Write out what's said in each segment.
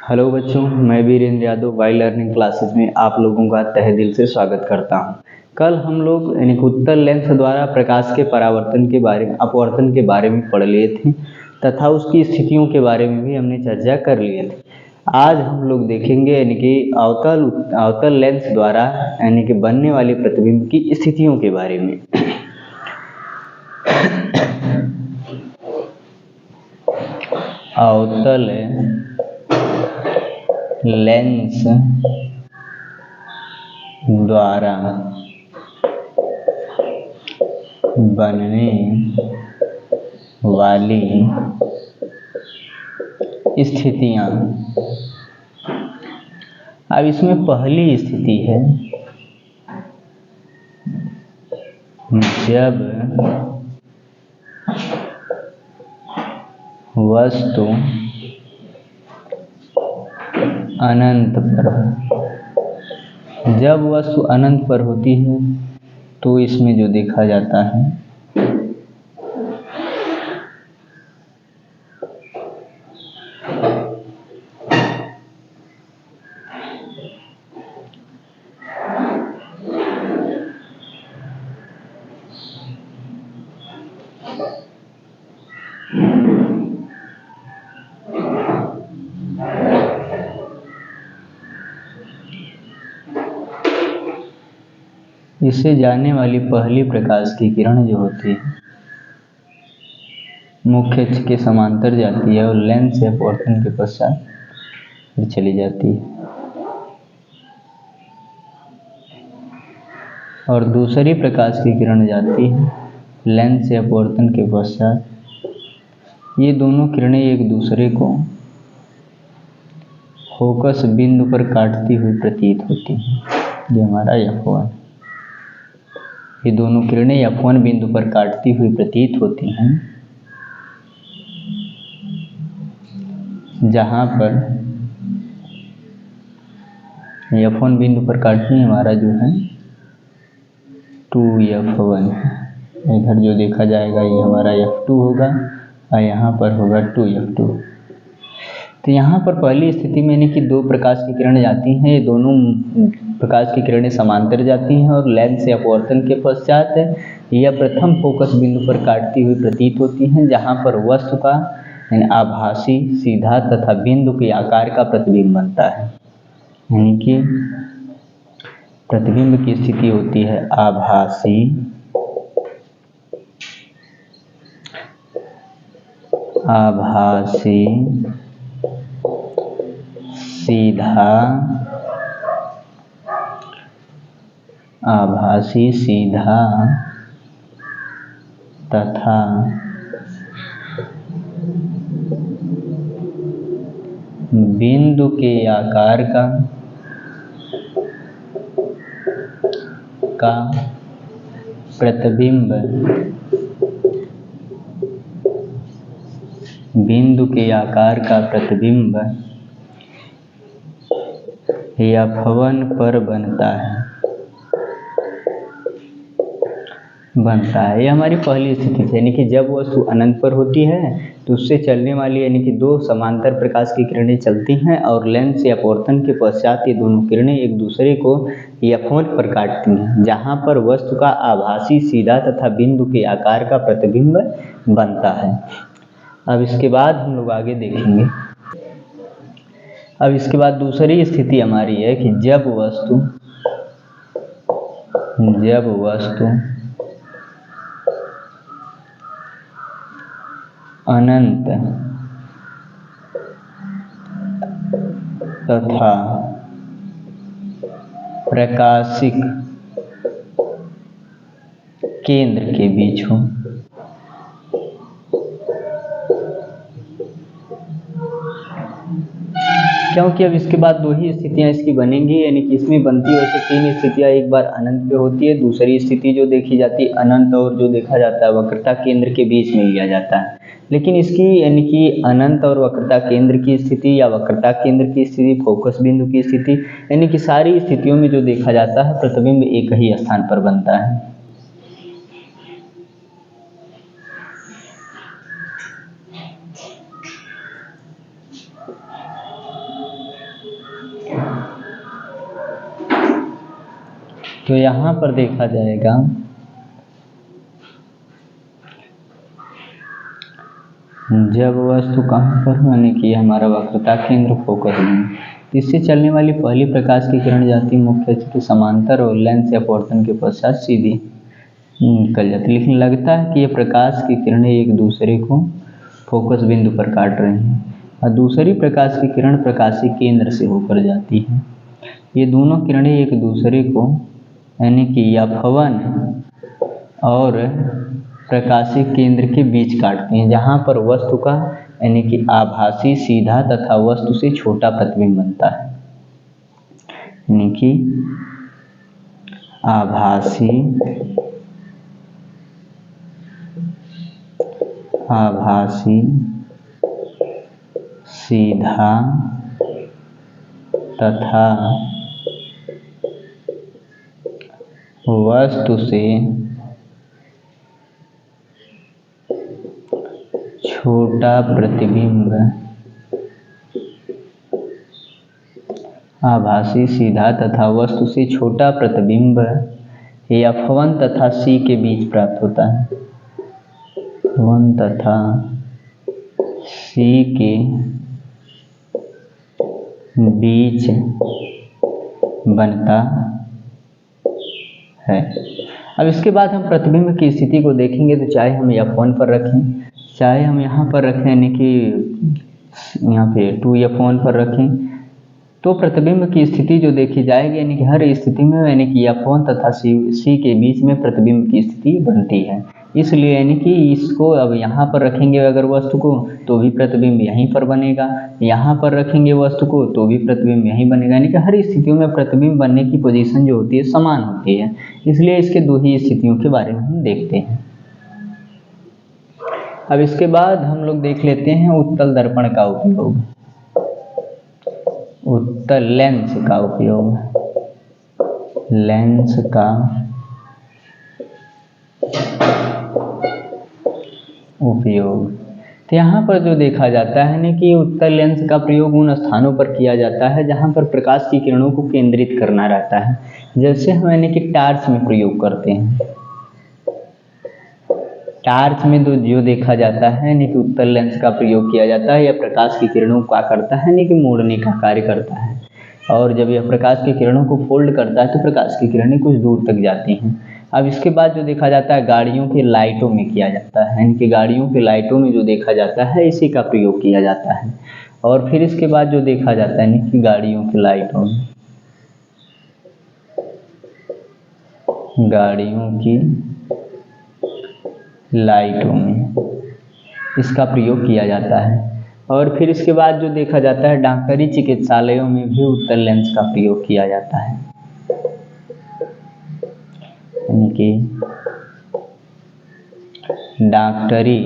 Hello बच्चों, मैं Virendra Yadav Y learning classes में आप लोगों का तहे दिल से स्वागत करता हूं। कल हम लोग यानी कि उत्तल लेंस द्वारा प्रकाश के अपवर्तन के बारे में पढ़ लिए थे तथा उसकी स्थितियों के बारे में भी हमने चर्चा कर लिए थे। आज हम लोग देखेंगे यानी कि अवतल लेंस द्वारा यानी कि बनने वाले प्रतिबिंब की स्थितियों के बारे में। अवतल लेंस द्वारा बनने वाली स्थितियां। अब इसमें पहली स्थिति है जब वस्तु अनंत पर हो। जब वस्तु अनंत पर होती है तो इसमें जो देखा जाता है इससे जाने वाली पहली प्रकाश की किरण जो होती है मुख्य अक्ष के समांतर जाती है और लेंस से अपवर्तन के पश्चात फिर चली जाती है। और दूसरी प्रकाश की किरण जाती है लेंस से अपवर्तन के पश्चात। ये दोनों किरणें एक दूसरे को फोकस बिंदु पर काटती हुई प्रतीत होती हैं। ये हमारा F1, ये दोनों किरणें F1 बिंदु पर काटती हुई प्रतीत होती हैं, जहां पर F1 बिंदु पर काटनी हमारा जो है 2F1 है। इधर जो देखा जाएगा ये हमारा F2 होगा और यहाँ पर होगा 2F2। तो यहाँ पर पहली स्थिति में यानी कि दो प्रकाश की किरणें जाती हैं, ये दोनों प्रकाश की किरणें समांतर जाती हैं और लेंस से अपवर्तन के पश्चात यह प्रथम फोकस बिंदु पर काटती हुई प्रतीत होती हैं, जहाँ पर वस्तु का आभासी सीधा तथा बिंदु के आकार का प्रतिबिंब बनता है। यानी कि प्रतिबिंब की स्थिति होती है आभासी सीधा तथा बिंदु के आकार का प्रतिबिंब बिंदु के आकार का प्रतिबिंब F1 पर बनता है। ये हमारी पहली स्थिति है, यानी कि जब वस्तु अनंत पर होती है तो उससे चलने वाली यानी कि दो समांतर प्रकाश की किरणें चलती हैं और लेंस से अपवर्तन के पश्चात ये दोनों किरणें एक दूसरे को F1 पर काटती हैं, जहां पर वस्तु का आभासी सीधा तथा बिंदु के आकार का प्रतिबिंब बनता है। अब इसके बाद हम लोग आगे देखेंगे। अब इसके बाद दूसरी स्थिति हमारी है कि जब वस्तु अनंत तथा प्रकाशिक केंद्र के बीच हो। क्योंकि अब इसके बाद दो ही स्थितियां इसकी बनेंगी, यानी कि इसमें बनती वैसे तीन स्थितियां। एक बार अनंत पे होती है, दूसरी स्थिति जो देखी जाती है अनंत और जो देखा जाता है वक्रता केंद्र के बीच में लिया जाता है। लेकिन इसकी यानी कि अनंत और वक्रता केंद्र की स्थिति या वक्रता केंद्र की स्थिति, फोकस बिंदु की स्थिति, यानी कि सारी स्थितियों में जो देखा जाता है प्रतिबिंब एक ही स्थान पर बनता है। तो यहाँ पर देखा जाएगा जब वस्तु कहाँ पर यानी कि हमारा वक्रता केंद्र फोकस में, इससे चलने वाली पहली प्रकाश की किरण जाती मुख्य अक्ष के समांतर और लेंस या पवर्तन के पश्चात सीधी निकल जाती, लेकिन लगता है कि ये प्रकाश की किरणें एक दूसरे को फोकस बिंदु पर काट रही हैं और दूसरी प्रकाश की किरण प्रकाशीय केंद्र से होकर जाती है। ये दोनों किरणें एक दूसरे को यानी कि F1 और प्रकाशीय केंद्र के बीच काटती हैं, जहाँ पर वस्तु का यानी कि आभासी सीधा तथा वस्तु से छोटा प्रतिबिंब बनता है, यानी कि आभासी सीधा तथा वस्तु से छोटा प्रतिबिंब, आभासी सीधा तथा वस्तु से छोटा प्रतिबिंब F1 तथा C के बीच प्राप्त होता है, F1 तथा C के बीच बनता है। अब इसके बाद हम प्रतिबिंब की स्थिति को देखेंगे, तो चाहे हम F1 पर रखें, चाहे हम यहाँ पर रखें यानी कि यहाँ पे 2F1 पर रखें, तो प्रतिबिंब की स्थिति जो देखी जाएगी यानी कि हर स्थिति में यानी कि F1 तथा C के बीच में प्रतिबिंब की स्थिति बनती है। इसलिए यानी कि इसको अब यहाँ पर रखेंगे अगर वस्तु को तो भी प्रतिबिंब यहीं पर बनेगा, यहाँ पर रखेंगे वस्तु को तो भी प्रतिबिंब यहीं बनेगा, यानी कि हर स्थितियों में प्रतिबिंब बनने की पोजीशन जो होती है समान होती है। इसलिए इसके दो ही स्थितियों के बारे में हम देखते हैं। अब इसके बाद हम लोग देख लेते हैं उत्तल दर्पण का उपयोग, उत्तल लेंस का उपयोग, लेंस का उपयोग। तो यहाँ पर जो देखा जाता है ना कि उत्तल लेंस का प्रयोग उन स्थानों पर किया जाता है जहाँ पर प्रकाश की किरणों को केंद्रित करना रहता है, जैसे हम यानी कि टार्च में प्रयोग करते हैं। टार्च में जो देखा जाता है यानी कि उत्तल लेंस का प्रयोग किया जाता है, यह प्रकाश की किरणों को क्या करता है यानी कि मोड़ने का कार्य करता है, और जब यह प्रकाश की किरणों को फोल्ड करता है तो प्रकाश की किरणें कुछ दूर तक जाती हैं। अब इसके बाद जो देखा जाता है गाड़ियों की लाइटों में किया जाता है, यानी कि गाड़ियों की लाइटों में जो देखा जाता है इसी का प्रयोग किया जाता है। और फिर इसके बाद जो देखा जाता है यानी कि गाड़ियों की लाइटों में, गाड़ियों की लाइटों में इसका प्रयोग किया जाता है। और फिर इसके बाद जो देखा जाता है डॉक्टरी चिकित्सालयों में भी उत्तल लेंस का प्रयोग किया जाता है, यानी कि डॉक्टरी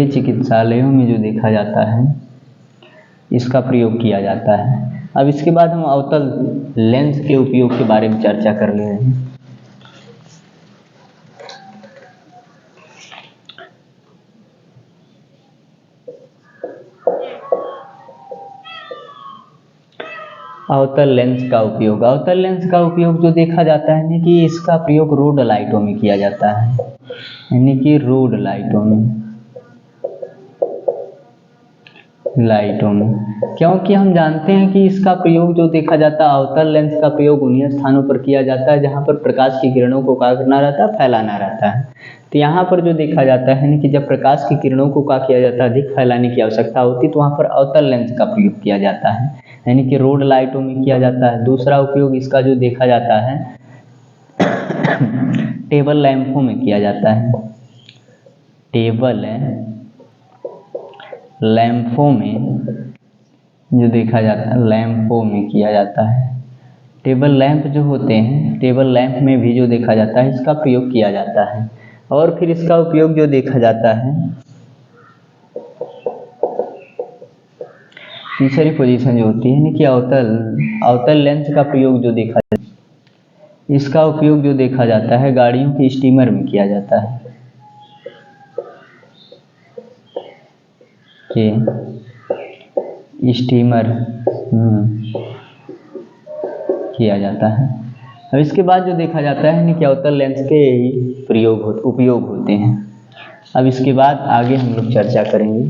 चिकित्सालयों में जो देखा जाता है इसका प्रयोग किया जाता है। अब इसके बाद हम अवतल लेंस के उपयोग के बारे में चर्चा कर ले रहे हैं। अवतल लेंस का उपयोग, अवतल लेंस का उपयोग जो देखा जाता है यानी कि इसका प्रयोग रोड लाइटों में किया जाता है, यानी कि रोड लाइटों में क्योंकि हम जानते हैं कि इसका प्रयोग जो देखा जाता है अवतल लेंस का प्रयोग उन्हीं स्थानों पर किया जाता है जहां पर प्रकाश की किरणों को क्या करना रहता है, फैलाना रहता है। तो यहाँ पर जो देखा जाता है यानी कि जब प्रकाश की किरणों को क्या किया जाता है, अधिक फैलाने की आवश्यकता होती है तो वहाँ पर अवतल लेंस का प्रयोग किया जाता है, यानी कि रोड लाइटों में किया जाता है। दूसरा उपयोग इसका जो देखा जाता है टेबल लैंपों में किया जाता है, टेबल लैंपों में जो देखा जाता है लैंपों में किया जाता है। टेबल लैंप जो होते हैं, टेबल लैंप में भी जो देखा जाता है इसका प्रयोग किया जाता है। और फिर इसका उपयोग जो देखा जाता है तीसरी पोजीशन जो होती है ना कि अवतल लेंस का प्रयोग जो देखा जाता है, इसका उपयोग जो देखा जाता है गाड़ियों के स्टीमर में किया जाता है, के स्टीमर किया जाता है। अब इसके बाद जो देखा जाता है कि अवतल लेंस के ही उपयोग होते हैं। अब इसके बाद आगे हम लोग चर्चा करेंगे।